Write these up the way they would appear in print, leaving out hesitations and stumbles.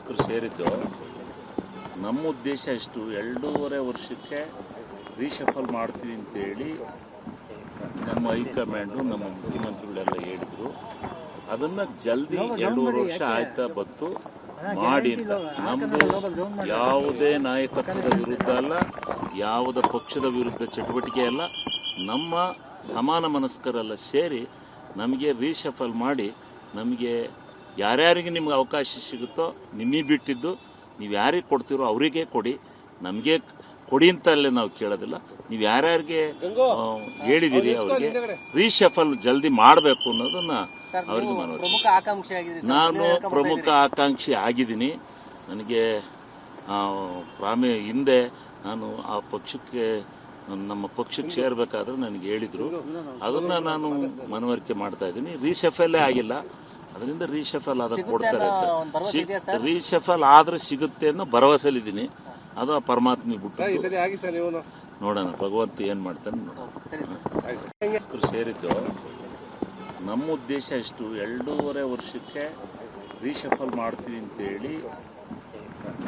ಶಾಸಕರು ಸೇರಿದ್ದು ನಮ್ಮ ಉದ್ದೇಶ ಇಷ್ಟು 2.5 ವರ್ಷಕ್ಕೆ ರೀಶಫಲ್ ಮಾಡ್ತೀವಿ ಅಂತೇಳಿ ನಮ್ಮ ಹೈಕಮಾಂಡು ನಮ್ಮ ಮುಖ್ಯಮಂತ್ರಿಗಳೆಲ್ಲ ಹೇಳಿದ್ರು. ಅದನ್ನು ಜಲ್ದಿ 2.5 ವರ್ಷ ಆಯ್ತಾ ಬತ್ತು ಮಾಡಿ ಅಂತ. ನಮ್ಮದು ಯಾವುದೇ ನಾಯಕತ್ವದ ವಿರುದ್ಧ ಅಲ್ಲ, ಯಾವುದೇ ಪಕ್ಷದ ವಿರುದ್ಧ ಚಟುವಟಿಕೆ ಅಲ್ಲ. ನಮ್ಮ ಸಮಾನ ಮನಸ್ಕರೆಲ್ಲ ಸೇರಿ ನಮಗೆ ರೀಶಫಲ್ ಮಾಡಿ, ನಮಗೆ ಯಾರ್ಯಾರಿಗೆ ನಿಮ್ಗೆ ಅವಕಾಶ ಸಿಗುತ್ತೋ ನಿಮಗೆ ಬಿಟ್ಟಿದ್ದು, ನೀವು ಯಾರಿಗೆ ಕೊಡ್ತೀರೋ ಅವರಿಗೆ ಕೊಡಿ, ನಮಗೆ ಕೊಡಿ ಅಂತಲ್ಲೇ ನಾವು ಕೇಳೋದಿಲ್ಲ. ನೀವು ಯಾರ್ಯಾರಿಗೆ ಹೇಳಿದಿರಿ ಅವರಿಗೆ ರೀಶಫಲ್ ಜಲ್ದಿ ಮಾಡಬೇಕು ಅನ್ನೋದನ್ನ ಅವರಿಗೆ ಮನವಿ. ನಾನು ಪ್ರಮುಖ ಆಕಾಂಕ್ಷಿ ಆಗಿದ್ದೀನಿ. ನನಗೆ ಹಿಂದೆ ನಾನು ಆ ಪಕ್ಷಕ್ಕೆ ನಮ್ಮ ಪಕ್ಷಕ್ಕೆ ಸೇರ್ಬೇಕಾದ್ರೆ ನನಗೆ ಹೇಳಿದ್ರು. ಅದನ್ನ ನಾನು ಮನವರಿಕೆ ಮಾಡ್ತಾ ಇದ್ದೀನಿ. ರೀಶಫಲ್ಲೇ ಆಗಿಲ್ಲ, ಅದರಿಂದ ರೀಶಫಲ್ ಆದ್ರೆ ಕೊಡ್ತಾರೆ. ರೀಶಫಲ್ ಆದ್ರೆ ಸಿಗುತ್ತೆ ಅನ್ನೋ ಭರವಸೆಲಿದ್ದೀನಿ. ಅದು ಆ ಪರಮಾತ್ಮ ಬಿಟ್ಟು ನೋಡೋಣ, ಭಗವಂತ ಏನ್ ಮಾಡ್ತಾನೆ ನೋಡೋಣ. ಸೇರಿದ್ದು ನಮ್ಮ ಉದ್ದೇಶ ಇಷ್ಟು 2.5 ವರ್ಷಕ್ಕೆ ರೀಶಫಲ್ ಮಾಡ್ತೀವಿ ಅಂತೇಳಿ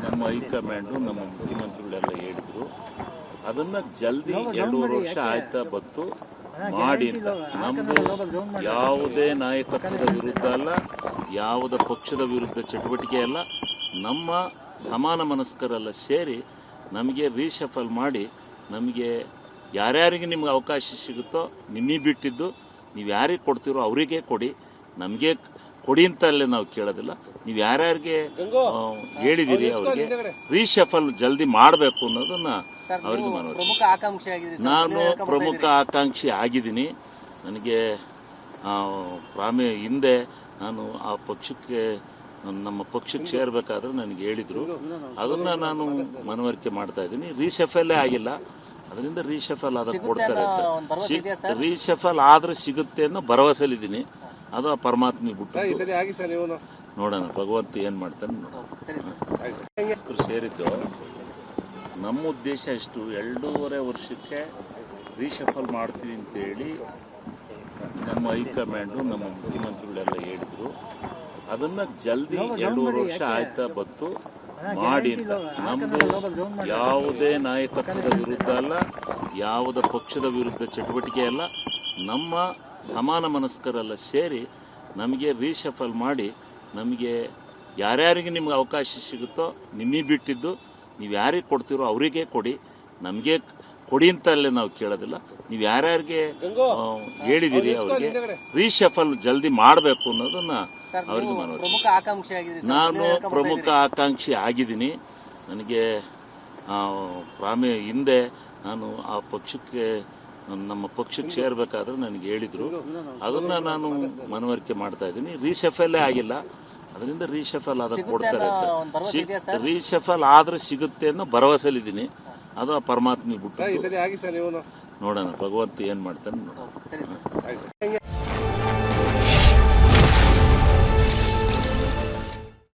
ನಮ್ಮ ಹೈಕಮಾಂಡು ನಮ್ಮ ಮುಖ್ಯಮಂತ್ರಿಗಳೆಲ್ಲ ಹೇಳಿದ್ರು. ಅದನ್ನ ಜಲ್ದಿ 2.5 ವರ್ಷ ಆಯ್ತಾ ಬತ್ತು ಮಾಡಿ ಅಂತ. ನಮ್ಮದು ಯಾವುದೇ ನಾಯಕತ್ವದ ವಿರುದ್ಧ ಅಲ್ಲ, ಯಾವುದೇ ಪಕ್ಷದ ವಿರುದ್ಧ ಚಟುವಟಿಕೆ ಅಲ್ಲ. ನಮ್ಮ ಸಮಾನ ಮನಸ್ಕರೆಲ್ಲ ಸೇರಿ ನಮಗೆ ರೀಶಫಲ್ ಮಾಡಿ, ನಮಗೆ ಯಾರ್ಯಾರಿಗೆ ನಿಮ್ಗೆ ಅವಕಾಶ ಸಿಗುತ್ತೋ ನಿಮಗೆ ಬಿಟ್ಟಿದ್ದು, ನೀವು ಯಾರಿಗೆ ಕೊಡ್ತೀರೋ ಅವರಿಗೆ ಕೊಡಿ, ನಮಗೆ ಕೊಡಿ ಅಂತಲ್ಲೇ ನಾವು ಕೇಳೋದಿಲ್ಲ. ನೀವು ಯಾರ್ಯಾರಿಗೆ ಹೇಳಿದಿರಿ ಅವರಿಗೆ ರೀಶಫಲ್ ಜಲ್ದಿ ಮಾಡಬೇಕು ಅನ್ನೋದನ್ನ ಅವರಿಗೆ ಮನವಿ. ನಾನು ಪ್ರಮುಖ ಆಕಾಂಕ್ಷಿ ಆಗಿದ್ದೀನಿ. ನನಗೆ ಹಿಂದೆ ನಾನು ಆ ಪಕ್ಷಕ್ಕೆ ನಮ್ಮ ಪಕ್ಷಕ್ಕೆ ಸೇರ್ಬೇಕಾದ್ರೆ ನನಗೆ ಹೇಳಿದ್ರು. ಅದನ್ನ ನಾನು ಮನವರಿಕೆ ಮಾಡ್ತಾ ಇದ್ದೀನಿ. ರೀಶಫಲ್ಲೇ ಆಗಿಲ್ಲ, ಅದರಿಂದ ರೀಶಫಲ್ ಆದ್ರೆ ಕೊಡ್ತಾರೆ. ರೀಶಫಲ್ ಆದ್ರೆ ಸಿಗುತ್ತೆ ಅನ್ನೋ ಭರವಸೆಲಿದ್ದೀನಿ. ಅದು ಆ ಪರಮಾತ್ಮ ಬಿಟ್ಟು ನೋಡೋಣ, ಭಗವಂತ ಏನ್ ಮಾಡ್ತಾನೆ ನೋಡೋಣ. ಸೇರಿದ್ದು ನಮ್ಮ ಉದ್ದೇಶ ಇಷ್ಟು 2.5 ವರ್ಷಕ್ಕೆ ರೀಶಫಲ್ ಮಾಡ್ತೀವಿ ಅಂತೇಳಿ ನಮ್ಮ ಹೈಕಮಾಂಡು ನಮ್ಮ ಮುಖ್ಯಮಂತ್ರಿಗಳೆಲ್ಲ ಹೇಳಿದ್ರು. ಅದನ್ನ ಜಲ್ದಿ 2.5 ವರ್ಷ ಆಯ್ತಾ ಬತ್ತು ಮಾಡಿ ಅಂತ. ನಮ್ಮದು ಯಾವುದೇ ನಾಯಕತ್ವದ ವಿರುದ್ಧ ಅಲ್ಲ, ಯಾವುದೇ ಪಕ್ಷದ ವಿರುದ್ಧ ಚಟುವಟಿಕೆ ಅಲ್ಲ. ನಮ್ಮ ಸಮಾನ ಮನಸ್ಕರೆಲ್ಲ ಸೇರಿ ನಮಗೆ ರೀಶಫಲ್ ಮಾಡಿ, ನಮಗೆ ಯಾರ್ಯಾರಿಗೆ ನಿಮ್ಗೆ ಅವಕಾಶ ಸಿಗುತ್ತೋ ನಿಮಗೆ ಬಿಟ್ಟಿದ್ದು, ನೀವು ಯಾರಿಗೆ ಕೊಡ್ತೀರೋ ಅವರಿಗೆ ಕೊಡಿ, ನಮಗೆ ಕೊಡಿ ಅಂತಲ್ಲೇ ನಾವು ಕೇಳೋದಿಲ್ಲ. ನೀವು ಯಾರ್ಯಾರಿಗೆ ಹೇಳಿದಿರಿ ಅವರಿಗೆ ರೀಶಫಲ್ ಜಲ್ದಿ ಮಾಡಬೇಕು ಅನ್ನೋದನ್ನ ಅವರಿಗೆ ಮನವಿ. ನಾನು ಪ್ರಮುಖ ಆಕಾಂಕ್ಷಿ ಆಗಿದ್ದೀನಿ. ನನಗೆ ಹಿಂದೆ ನಾನು ಆ ಪಕ್ಷಕ್ಕೆ ನಮ್ಮ ಪಕ್ಷಕ್ಕೆ ಸೇರ್ಬೇಕಾದ್ರೆ ನನಗೆ ಹೇಳಿದ್ರು. ಅದನ್ನ ನಾನು ಮನವರಿಕೆ ಮಾಡ್ತಾ ಇದ್ದೀನಿ. ರೀಶಫಲ್ಲೇ ಆಗಿಲ್ಲ, ಅದರಿಂದ ರೀಶಫಲ್ ಆದ್ರೆ ಕೊಡ್ತಾರೆ. ರೀಶಫಲ್ ಆದ್ರೆ ಸಿಗುತ್ತೆ ಅನ್ನೋ ಭರವಸೆಲಿದ್ದೀನಿ. ಅದು ಆ ಪರಮಾತ್ಮ ಬಿಟ್ಟು ನೋಡೋಣ, ಭಗವಂತ ಏನ್ ಮಾಡ್ತಾನೆ ನೋಡೋಣ.